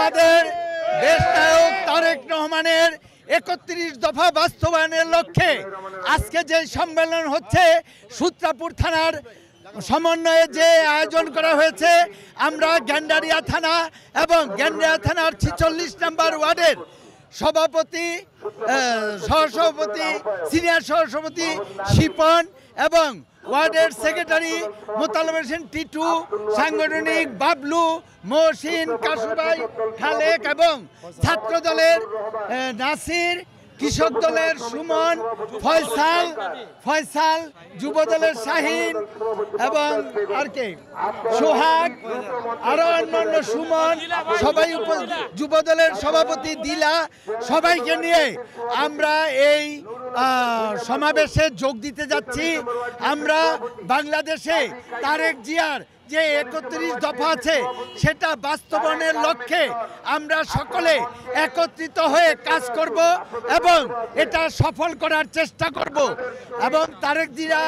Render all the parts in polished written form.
আমাদের দেশনায়ক তারেক রহমানের ৩১ দফা বাস্তবায়নের লক্ষ্যে আজকে যে সম্মেলন হচ্ছে সূত্রাপুর থানার সমন্বয়ে যে আয়োজন করা হয়েছে, আমরা গেন্ডারিয়া থানা এবং গেন্ডারিয়া থানার ৪৬ নম্বর ওয়ার্ডের সভাপতি, সহসভাপতি, সিনিয়র সহসভাপতি শিপন এবং ওয়ার্ডের সেক্রেটারি মোতালেব হোসেন টিটু, সাংগঠনিক বাবলু, মহসিন, কাসুভাই, খালেক এবং ছাত্র দলের নাসির, কৃষক দলের সুমন, ফয়সাল, যুব দলের শাহিন এবং আর কে সোহাগ, আরো অন্যান্য সুমন, সবাই যুব দলের সভাপতি দিলা, সবাইকে নিয়ে আমরা এই সমাবেশে যোগ দিতে যাচ্ছি। আমরা বাংলাদেশে তারেক জিয়ার যে ৩১ দফা আছে সেটা বাস্তবায়নের লক্ষ্যে আমরা সকলে একত্রিত হয়ে কাজ করব এবং এটা সফল করার চেষ্টা করব এবং তারেক জিয়া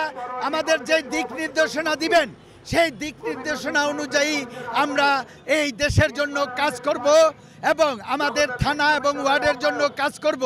আমাদের যে দিক নির্দেশনা দিবেন সেই দিক নির্দেশনা অনুযায়ী আমরা এই দেশের জন্য কাজ করব এবং আমাদের থানা এবং ওয়ার্ডের জন্য কাজ করব।